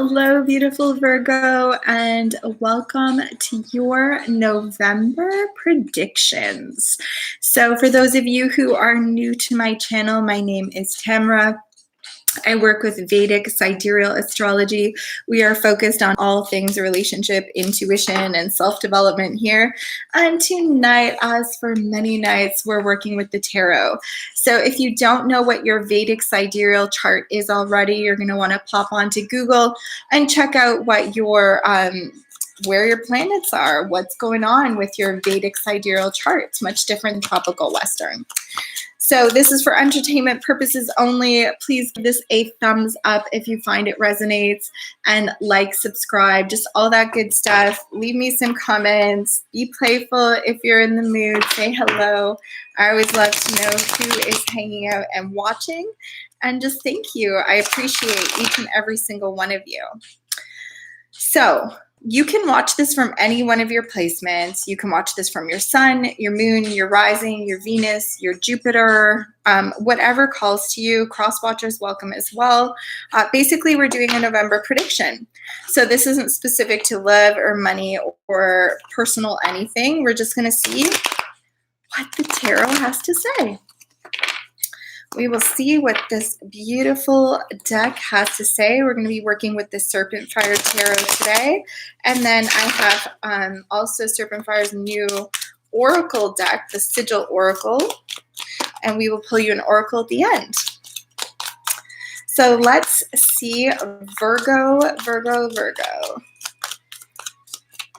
Hello, beautiful Virgo, and welcome to your November predictions. So for those of you who are new to my channel, my name is Tamra. I work with Vedic sidereal astrology. We are focused on all things relationship, intuition, and self-development here. And tonight, as for many nights, we're working with the tarot. So if you don't know what your Vedic sidereal chart is already, you're going to want to pop onto Google and check out what your where your planets are, what's going on with your Vedic sidereal chart. It's much different than tropical Western. So this is for entertainment purposes only. Please give this a thumbs up if you find it resonates, and like, subscribe, just all that good stuff. Leave me some comments. Be playful if you're in the mood. Say hello. I always love to know who is hanging out and watching. And just thank you. I appreciate each and every single one of you. So you can watch this from any one of your placements. You can watch this from your sun, your moon, your rising, your Venus, your Jupiter, whatever calls to you. Cross watchers welcome as well. Basically, we're doing a November prediction. So this isn't specific to love or money or personal anything. We're just going to see what the tarot has to say. We will see what this beautiful deck has to say. We're going to be working with the Serpent Fire Tarot today. And then I have also Serpent Fire's new Oracle deck, the Sigil Oracle. And we will pull you an Oracle at the end. So let's see Virgo.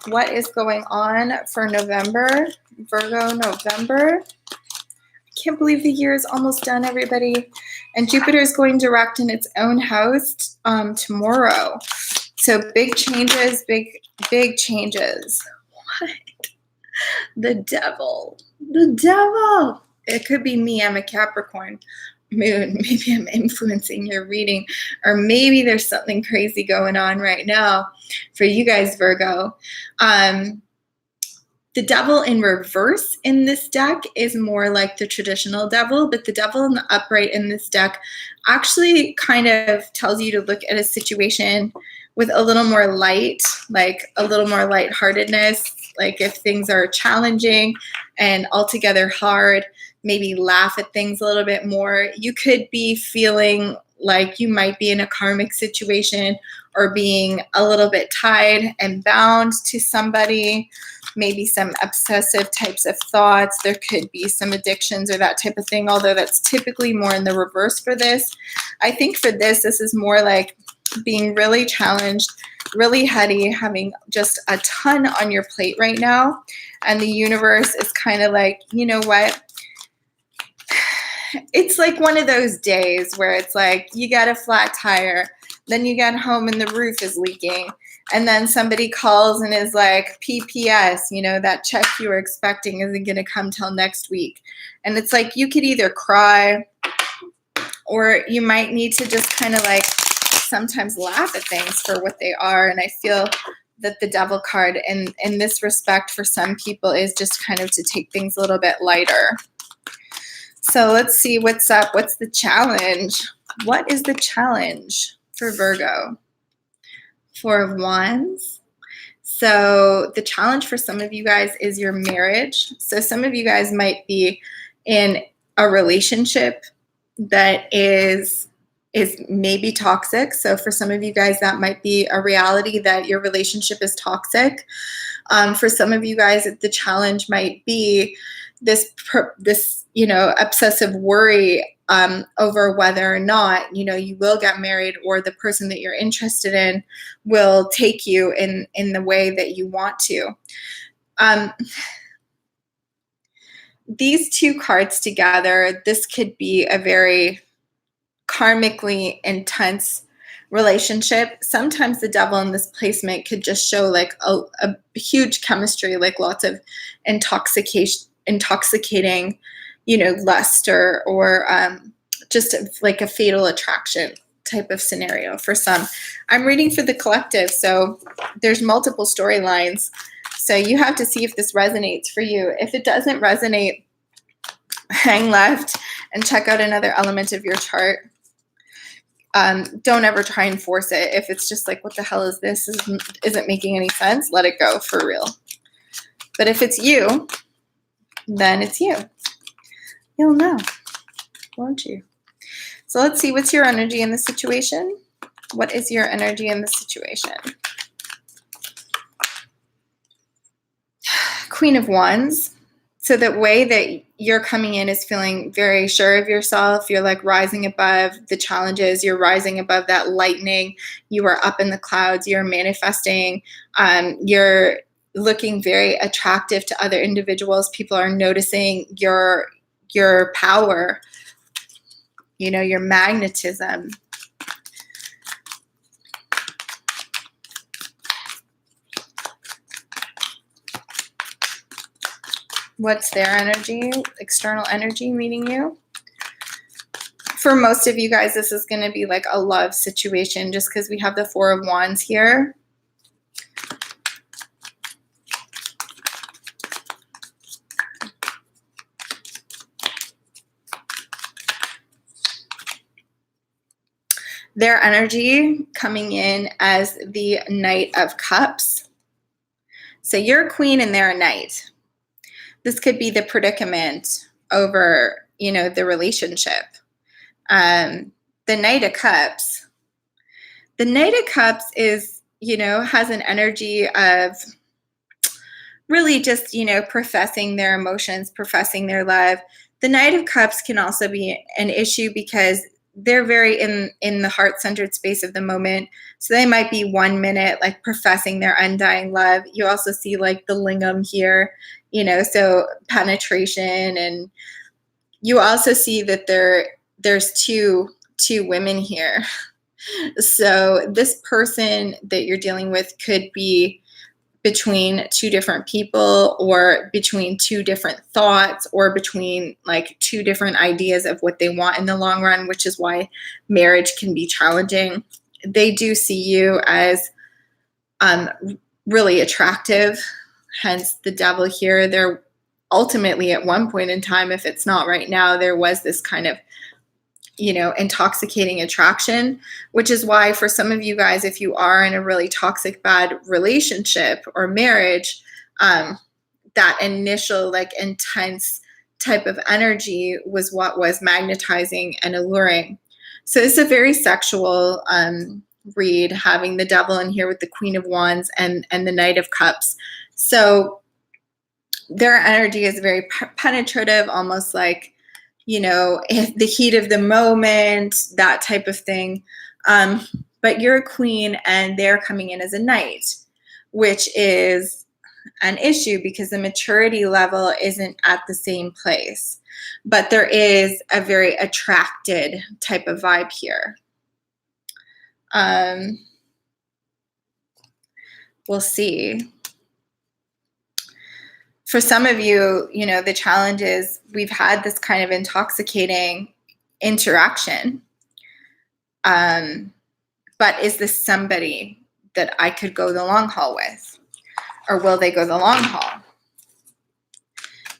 What is going on for November? Virgo, November. Can't believe the year is almost done, everybody. And Jupiter is going direct in its own house tomorrow. So big changes, big changes. What? The devil. The devil. It could be me. I'm a Capricorn moon. Maybe I'm influencing your reading. Or maybe there's something crazy going on right now for you guys, Virgo. The devil in reverse in this deck is more like the traditional devil, but the devil in the upright in this deck actually kind of tells you to look at a situation with a little more light, like a little more lightheartedness. Like if things are challenging and altogether hard, maybe laugh at things a little bit more. You could be feeling like you might be in a karmic situation or being a little bit tied and bound to somebody, maybe some obsessive types of thoughts. There could be some addictions or that type of thing, although that's typically more in the reverse for this. I think for this is more like being really challenged, really heady, having just a ton on your plate right now. And the universe is kind of like, you know what? It's like one of those days where it's like you got a flat tire, then you get home and the roof is leaking, and then somebody calls and is like, PPS, you know, that check you were expecting isn't going to come till next week. And it's like you could either cry or you might need to just kind of like sometimes laugh at things for what they are. And I feel that the devil card in this respect for some people is just kind of to take things a little bit lighter. So let's see what's up. What's the challenge? What is the challenge for Virgo? Four of Wands. So the challenge for some of you guys is your marriage. So some of you guys might be in a relationship that is maybe toxic. So for some of you guys, that might be a reality that your relationship is toxic. For some of you guys, the challenge might be this obsessive worry over whether or not, you will get married or the person that you're interested in will take you in the way that you want to. These two cards together, this could be a very karmically intense relationship. Sometimes the devil in this placement could just show like a huge chemistry, like lots of intoxicating, lust or just like a fatal attraction type of scenario for some. I'm reading for the collective, so there's multiple storylines. So you have to see if this resonates for you. If it doesn't resonate, hang left and check out another element of your chart. Don't ever try and force it. If it's just like, what the hell is this? Isn't making any sense, let it go for real. But if it's you, then it's you. You'll know, won't you? So let's see, what's your energy in the situation? What is your energy in the situation? Queen of Wands. So the way that you're coming in is feeling very sure of yourself. You're like rising above the challenges. You're rising above that lightning. You are up in the clouds. You're manifesting. You're looking very attractive to other individuals. People are noticing your power, you know, your magnetism. What's their energy? External energy meeting you? For most of you guys, this is going to be like a love situation just because we have the Four of Wands here. Their energy coming in as the Knight of Cups. So you're a queen and they're a knight. This could be the predicament over, you know, the relationship. The Knight of Cups. The Knight of Cups is, you know, has an energy of really just, you know, professing their emotions, professing their love. The Knight of Cups can also be an issue because they're very in the heart-centered space of the moment. So they might be 1 minute like professing their undying love. You also see like the lingam here, you know, so penetration. And you also see that there's two women here. So this person that you're dealing with could be between two different people, or between two different thoughts, or between like two different ideas of what they want in the long run, which is why marriage can be challenging. They do see you as really attractive, hence the Devil here. They're ultimately at one point in time, if it's not right now, there was this kind of, you know, intoxicating attraction, which is why for some of you guys, if you are in a really toxic, bad relationship or marriage, that initial like intense type of energy was what was magnetizing and alluring. So it's a very sexual read, having the Devil in here with the Queen of Wands and the Knight of Cups. So their energy is very penetrative, almost like, you know, the heat of the moment, that type of thing. But you're a queen and they're coming in as a knight, which is an issue because the maturity level isn't at the same place. But there is a very attracted type of vibe here. We'll see. For some of you, you know, the challenge is we've had this kind of intoxicating interaction. But is this somebody that I could go the long haul with? Or will they go the long haul?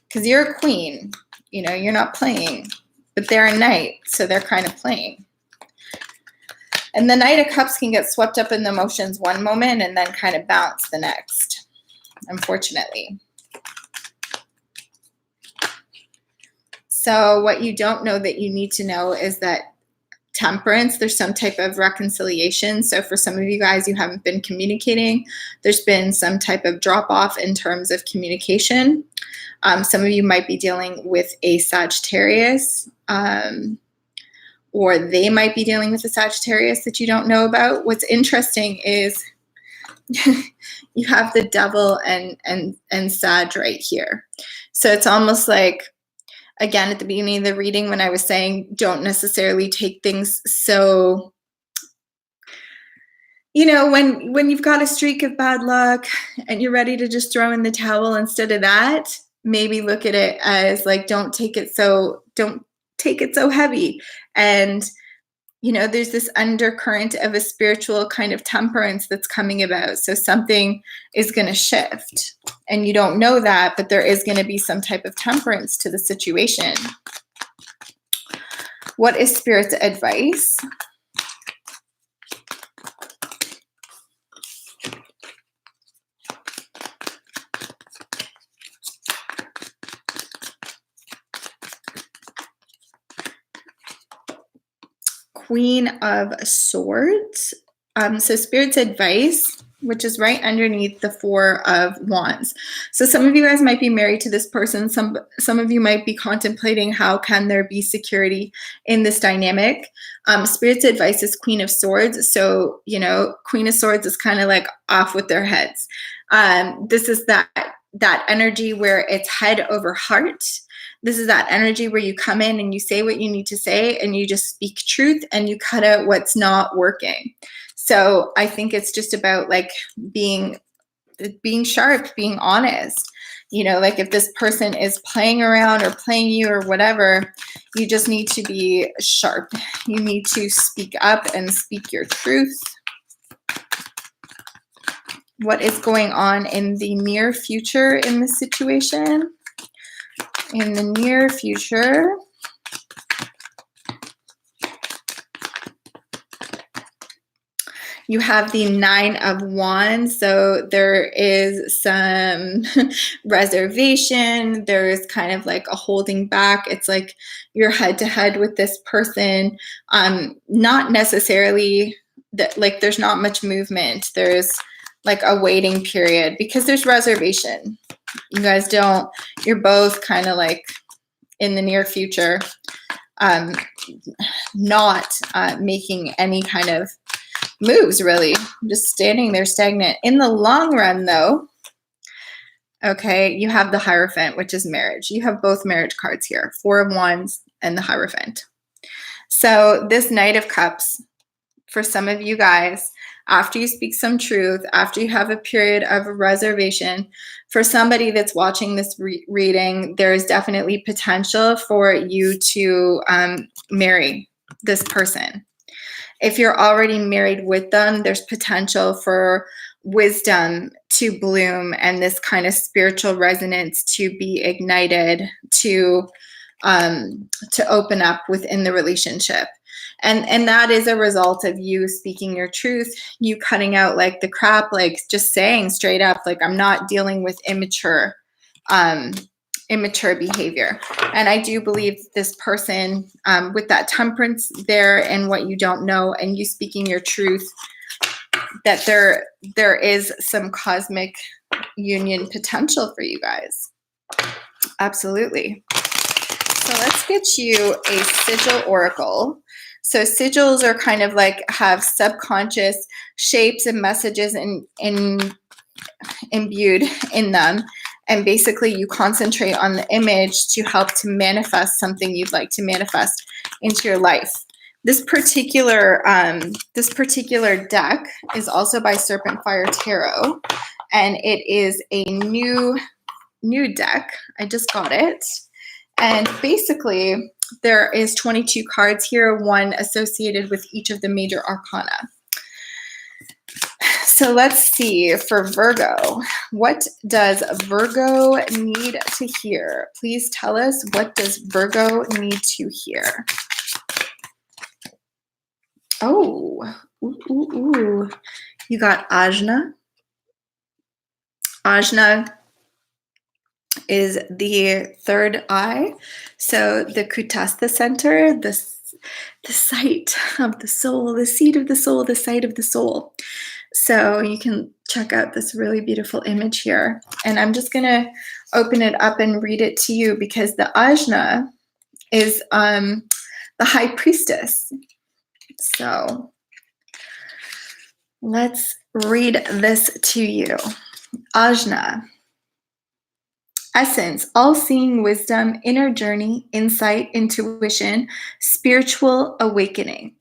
Because you're a queen, you know, you're not playing. But they're a knight, so they're kind of playing. And the Knight of Cups can get swept up in the emotions one moment and then kind of bounce the next, unfortunately. So what you don't know that you need to know is that Temperance, there's some type of reconciliation. So for some of you guys, you haven't been communicating. There's been some type of drop off in terms of communication. Some of you might be dealing with a Sagittarius, or they might be dealing with a Sagittarius that you don't know about. What's interesting is you have the Devil and Sag right here. So it's almost like, again, at the beginning of the reading, when I was saying don't necessarily take things so, you know, when you've got a streak of bad luck and you're ready to just throw in the towel, instead of that, maybe look at it as like, don't take it so heavy. And, you know, there's this undercurrent of a spiritual kind of temperance that's coming about. So something is going to shift and you don't know that, but there is going to be some type of temperance to the situation. What is Spirit's advice Queen of Swords. So Spirit's advice, which is right underneath the Four of Wands. So some of you guys might be married to this person. Some of you might be contemplating how can there be security in this dynamic. Spirit's advice is Queen of Swords. So, you know, Queen of Swords is kind of like off with their heads. This is that energy where it's head over heart. This is that energy where you come in and you say what you need to say and you just speak truth and you cut out what's not working. So I think it's just about like being sharp, being honest. You know, like if this person is playing around or playing you or whatever, you just need to be sharp. You need to speak up and speak your truth. What is going on in the near future in this situation? In the near future, you have the Nine of Wands. So there is some reservation. There's kind of like a holding back. It's like you're head to head with this person. Not necessarily that, like there's not much movement. There's like a waiting period because there's reservation. You guys you're both kind of like in the near future, not making any kind of moves really, just standing there stagnant. In the long run though, okay, you have the Hierophant, which is marriage. You have both marriage cards here, Four of Wands and the Hierophant. So this Knight of Cups, for some of you guys, after you speak some truth, after you have a period of reservation, for somebody that's watching this reading, there is definitely potential for you to marry this person. If you're already married with them, there's potential for wisdom to bloom and this kind of spiritual resonance to be ignited, to open up within the relationship. And that is a result of you speaking your truth, you cutting out like the crap, like just saying straight up, like I'm not dealing with immature behavior. And I do believe this person with that temperance there and what you don't know and you speaking your truth, that there is some cosmic union potential for you guys. Absolutely. So let's get you a sigil oracle. So sigils are kind of like have subconscious shapes and messages imbued in them. And basically you concentrate on the image to help to manifest something you'd like to manifest into your life. This particular deck is also by Serpent Fire Tarot, and it is a new deck. I just got it. And basically there is 22 cards here, one associated with each of the major arcana. So let's see for Virgo. What does Virgo need to hear? Please tell us, what does Virgo need to hear? Oh, ooh. You got Ajna. Ajna is the third eye. So the Kutastha center, the site of the soul, the seat of the soul, the site of the soul. So you can check out this really beautiful image here. And I'm just going to open it up and read it to you because the Ajna is the high priestess. So let's read this to you. Ajna. Essence, all-seeing wisdom, inner journey, insight, intuition, spiritual awakening.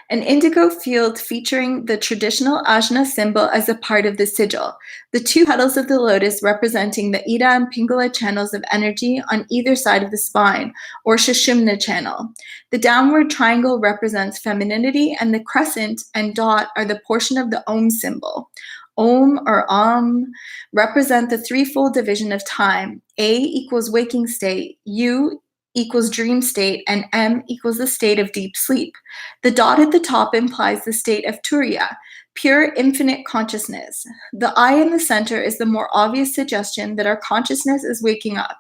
An indigo field featuring the traditional Ajna symbol as a part of the sigil. The two petals of the lotus representing the Ida and Pingala channels of energy on either side of the spine, or Sushumna channel. The downward triangle represents femininity, and the crescent and dot are the portion of the Om symbol. Om or Om represent the threefold division of time. A equals waking state, U equals dream state, and M equals the state of deep sleep. The dot at the top implies the state of Turiya, pure infinite consciousness. The eye in the center is the more obvious suggestion that our consciousness is waking up.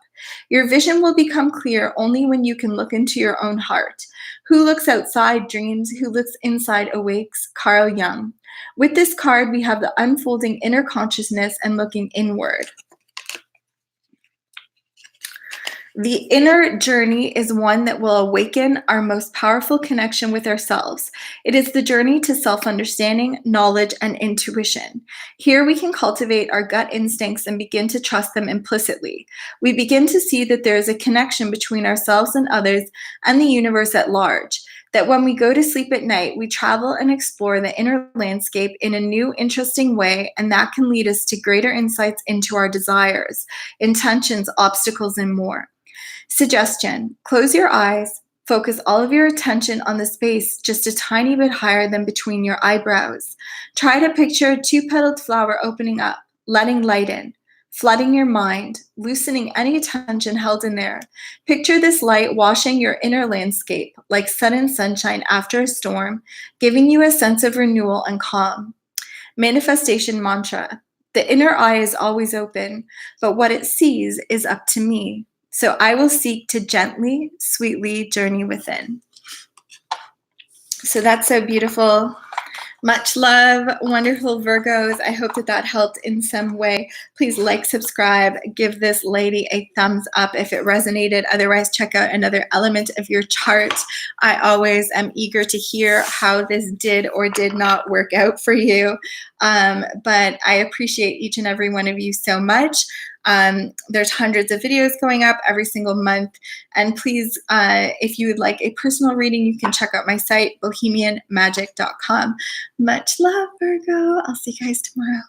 Your vision will become clear only when you can look into your own heart. Who looks outside dreams, who looks inside awakes. Carl Jung. With this card, we have the unfolding inner consciousness and looking inward. The inner journey is one that will awaken our most powerful connection with ourselves. It is the journey to self-understanding, knowledge, and intuition. Here we can cultivate our gut instincts and begin to trust them implicitly. We begin to see that there is a connection between ourselves and others and the universe at large. That when we go to sleep at night, we travel and explore the inner landscape in a new, interesting way, and that can lead us to greater insights into our desires, intentions, obstacles, and more. Suggestion: close your eyes, focus all of your attention on the space just a tiny bit higher than between your eyebrows. Try to picture a two-petaled flower opening up, letting light in, flooding your mind, loosening any tension held in there. Picture this light washing your inner landscape like sudden sunshine after a storm, giving you a sense of renewal and calm. Manifestation mantra: the inner eye is always open, but what it sees is up to me. So I will seek to gently, sweetly journey within. So that's so beautiful. Much love, wonderful Virgos. I hope that that helped in some way. Please like, subscribe, give this lady a thumbs up if it resonated. Otherwise, check out another element of your chart. I always am eager to hear how this did or did not work out for you. But I appreciate each and every one of you so much. There's hundreds of videos going up every single month. And please, if you would like a personal reading, you can check out my site, bohemianmagic.com. Much love, Virgo. I'll see you guys tomorrow.